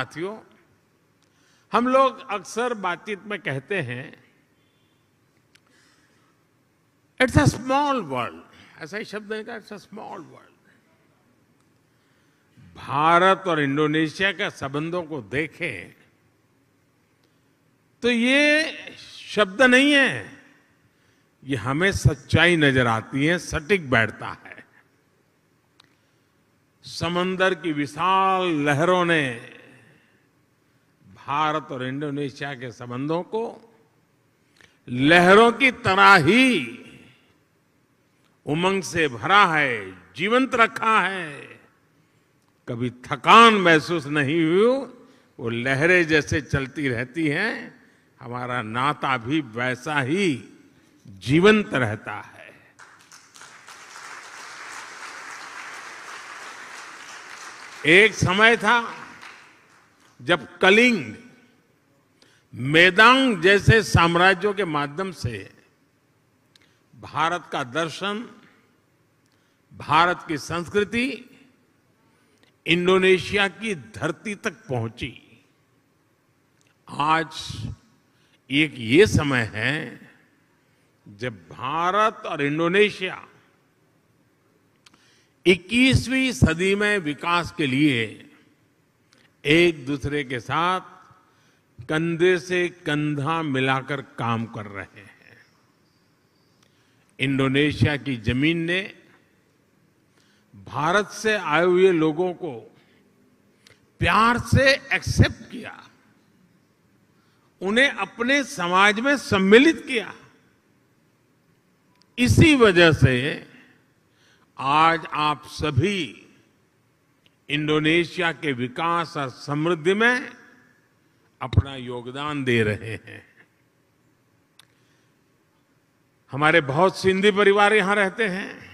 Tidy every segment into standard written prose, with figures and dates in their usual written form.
साथियों, हम लोग अक्सर बातचीत में कहते हैं इट्स अ स्मॉल वर्ल्ड, ऐसा ही शब्द है, it's a small world. Bharat और इंडोनेशिया के संबंधों को देखें तो ये शब्द नहीं है, ये हमें सच्चाई नजर आती है, सटीक बैठता है। समंदर की विशाल लहरों ने भारत और इंडोनेशिया के संबंधों को लहरों की तरह ही उमंग से भरा है, जीवंत रखा है। कभी थकान महसूस नहीं हुई, वो लहरें जैसे चलती रहती हैं, हमारा नाता भी वैसा ही जीवंत रहता है। एक समय था जब कलिंग, मेदांग जैसे साम्राज्यों के माध्यम से भारत का दर्शन, भारत की संस्कृति इंडोनेशिया की धरती तक पहुंची। आज एक ये समय है जब भारत और इंडोनेशिया 21वीं सदी में विकास के लिए एक दूसरे के साथ कंधे से कंधा मिलाकर काम कर रहे हैं। इंडोनेशिया की जमीन ने भारत से आए हुए लोगों को प्यार से एक्सेप्ट किया, उन्हें अपने समाज में सम्मिलित किया। इसी वजह से आज आप सभी इंडोनेशिया के विकास और समृद्धि में अपना योगदान दे रहे हैं। हमारे बहुत सिंधी परिवार यहां रहते हैं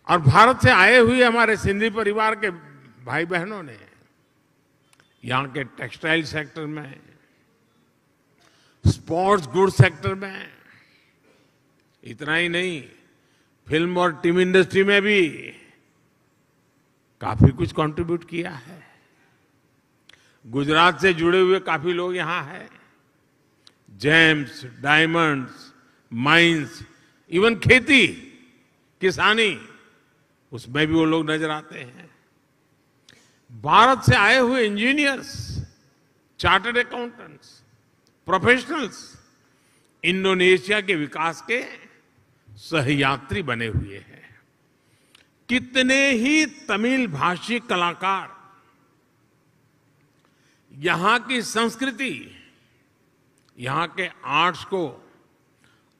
और भारत से आए हुए हमारे सिंधी परिवार के भाई बहनों ने यहां के टेक्सटाइल सेक्टर में, स्पोर्ट्स गुड सेक्टर में, इतना ही नहीं, फिल्म और टीवी इंडस्ट्री में भी काफी कुछ कंट्रीब्यूट किया है। गुजरात से जुड़े हुए काफी लोग यहां हैं। जेम्स, डायमंड्स, माइंस, इवन खेती, किसानी, उसमें भी वो लोग नजर आते हैं। भारत से आए हुए engineers, chartered accountants, professionals Indonesia के विकास के सहयात्री बने हुए हैं। कितने ही तमिल भाषी कलाकार यहां की संस्कृति, यहां के आर्ट्स को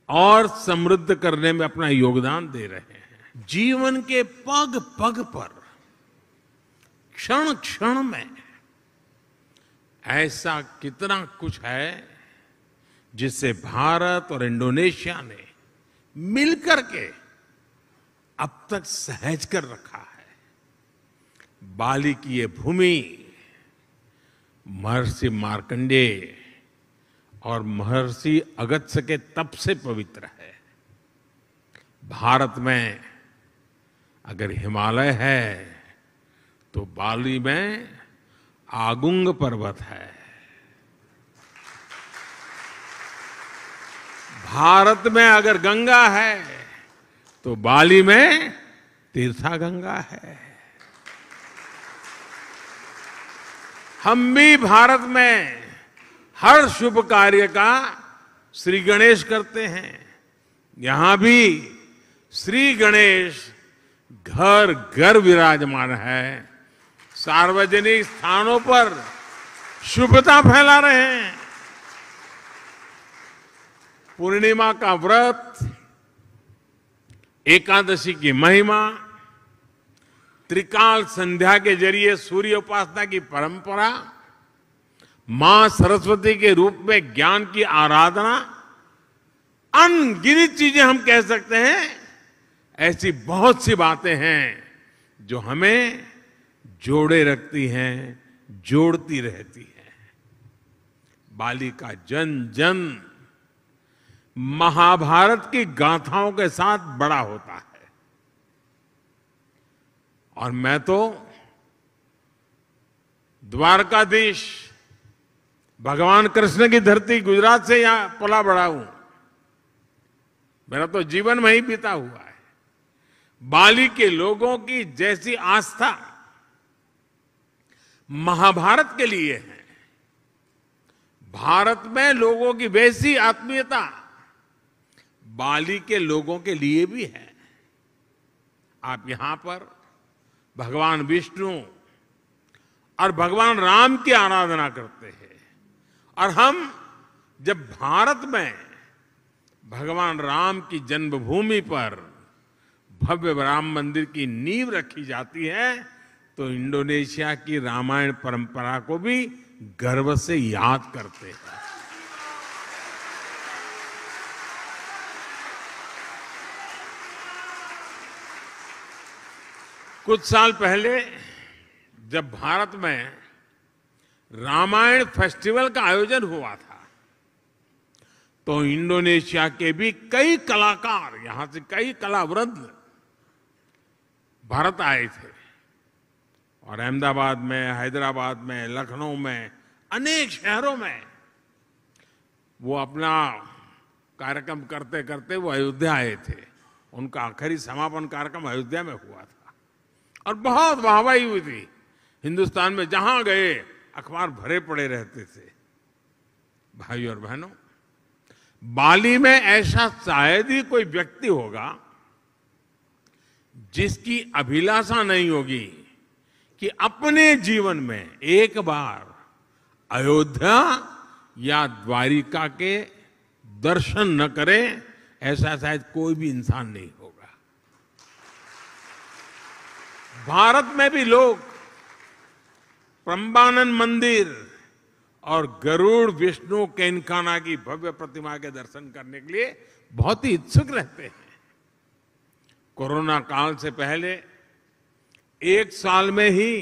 और समृद्ध करने में अपना योगदान दे रहे हैं। जीवन के पग पग पर, क्षण क्षण में ऐसा कितना कुछ है जिससे भारत और इंडोनेशिया ने मिलकर के अब तक सहज कर रखा है। बाली की ये भूमि महर्षि मार्कंडेय और महर्षि अगस्त्य के तप से पवित्र है। भारत में अगर हिमालय है तो बाली में आगुंग पर्वत है। भारत में अगर गंगा है तो बाली में तीर्था गंगा है। हम भी भारत में हर शुभ कार्य का श्री गणेश करते हैं। यहां भी श्री गणेश घर घर विराजमान है, सार्वजनिक स्थानों पर शुभता फैला रहे हैं। पूर्णिमा का व्रत, एकादशी की महिमा, त्रिकाल संध्या के जरिए सूर्य उपासना की परंपरा, मां सरस्वती के रूप में ज्ञान की आराधना, अनगिनत चीजें हम कह सकते हैं। ऐसी बहुत सी बातें हैं जो हमें जोड़े रखती हैं, जोड़ती रहती हैं। बाली का जन जन महाभारत की गाथाओं के साथ बड़ा होता है। और मैं तो द्वारकाधीश भगवान कृष्ण की धरती गुजरात से यहां पला बड़ा हूं। मेरा तो जीवन में ही बीता हुआ है। बाली के लोगों की जैसी आस्था महाभारत के लिए है, भारत में लोगों की वैसी आत्मीयता बाली के लोगों के लिए भी है। आप यहां पर भगवान विष्णु और भगवान राम की आराधना करते हैं, और हम जब भारत में भगवान राम की जन्मभूमि पर भव्य राम मंदिर की नींव रखी जाती है, तो इंडोनेशिया की रामायण परंपरा को भी गर्व से याद करते हैं। कुछ साल पहले जब भारत में रामायण फेस्टिवल का आयोजन हुआ था, तो इंडोनेशिया के भी कई कलाकार, यहां से कई कलावृंद भारत आए थे, और अहमदाबाद में, हैदराबाद में, लखनऊ में, अनेक शहरों में वो अपना कार्यक्रम करते करते वो अयोध्या आए थे। उनका आखिरी समापन कार्यक्रम अयोध्या में हुआ था और बहुत वाहवाही हुई थी। हिंदुस्तान में जहां गए अखबार भरे पड़े रहते थे। भाई और बहनों, बाली में ऐसा शायद ही कोई व्यक्ति होगा जिसकी अभिलाषा नहीं होगी कि अपने जीवन में एक बार अयोध्या या द्वारिका के दर्शन न करे, ऐसा शायद कोई भी इंसान नहीं होगा। भारत में भी लोग प्रम्बानन मंदिर और गरुड़ विष्णु केनकाना की भव्य प्रतिमा के दर्शन करने के लिए बहुत ही इच्छुक रहते हैं। कोरोना काल से पहले एक साल में ही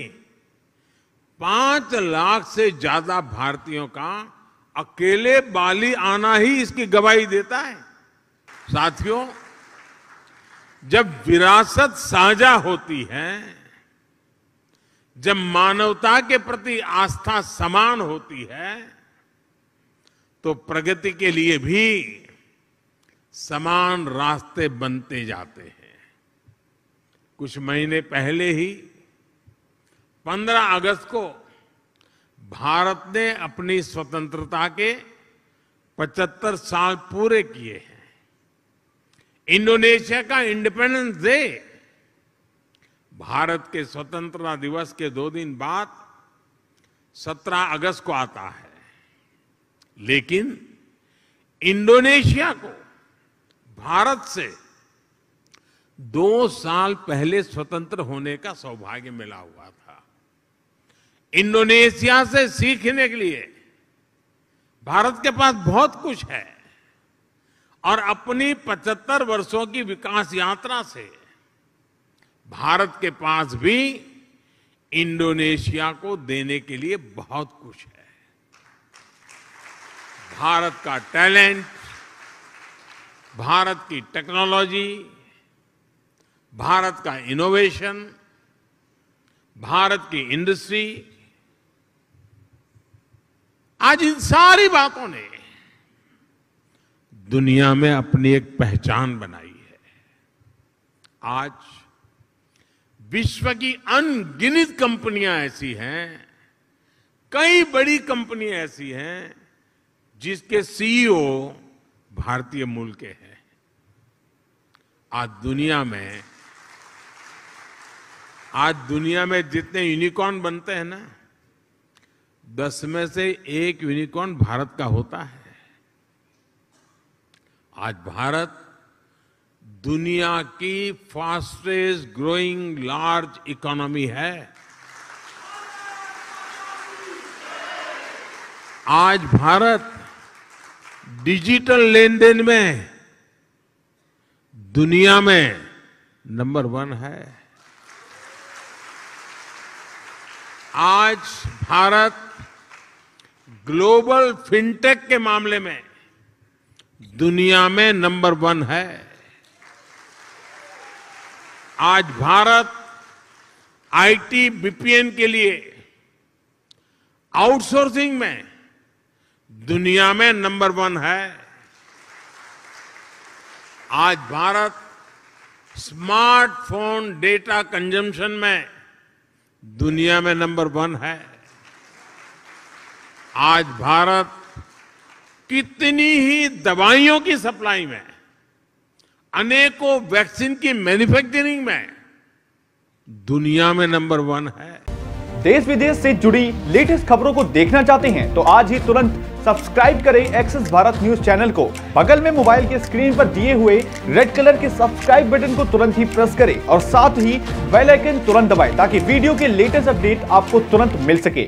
5 लाख से ज्यादा भारतीयों का अकेले बाली आना ही इसकी गवाही देता है। साथियों, जब विरासत साझा होती है, जब मानवता के प्रति आस्था समान होती है, तो प्रगति के लिए भी समान रास्ते बनते जाते हैं। कुछ महीने पहले ही 15 अगस्त को भारत ने अपनी स्वतंत्रता के 75 साल पूरे किए हैं। इंडोनेशिया का इंडिपेंडेंस डे भारत के स्वतंत्रता दिवस के 2 दिन बाद 17 अगस्त को आता है, लेकिन इंडोनेशिया को भारत से 2 साल पहले स्वतंत्र होने का सौभाग्य मिला हुआ था। इंडोनेशिया से सीखने के लिए भारत के पास बहुत कुछ है, और अपनी 75 वर्षों की विकास यात्रा से भारत के पास भी इंडोनेशिया को देने के लिए बहुत कुछ है। भारत का टैलेंट, भारत की टेक्नोलॉजी, भारत का इनोवेशन, भारत की इंडस्ट्री, आज इन सारी बातों ने दुनिया में अपनी एक पहचान बनाई है। आज विश्व की अनगिनत कंपनियां ऐसी हैं, कई बड़ी कंपनियां ऐसी हैं जिसके सीईओ भारतीय मूल के हैं। आज दुनिया में जितने यूनिकॉर्न बनते हैं ना, 10 में से 1 यूनिकॉर्न भारत का होता है। आज भारत दुनिया की फास्टेस्ट ग्रोइंग लार्ज इकोनॉमी है। आज भारत डिजिटल लेन देन में दुनिया में नंबर 1 है। आज भारत ग्लोबल फिनटेक के मामले में दुनिया में नंबर 1 है। आज भारत आईटी बीपीएन के लिए आउटसोर्सिंग में दुनिया में नंबर 1 है। आज भारत स्मार्टफोन डेटा कंजम्पशन में दुनिया में नंबर 1 है। आज भारत कितनी ही दवाइयों की सप्लाई में, अनेकों वैक्सीन की मैन्युफैक्चरिंग में दुनिया में नंबर 1 है। देश विदेश से जुड़ी लेटेस्ट खबरों को देखना चाहते हैं तो आज ही तुरंत सब्सक्राइब करें एक्सेस भारत न्यूज चैनल को। बगल में मोबाइल के स्क्रीन पर दिए हुए रेड कलर के सब्सक्राइब बटन को तुरंत ही प्रेस करें और साथ ही बेल आइकन तुरंत दबाएं ताकि वीडियो के लेटेस्ट अपडेट आपको तुरंत मिल सके।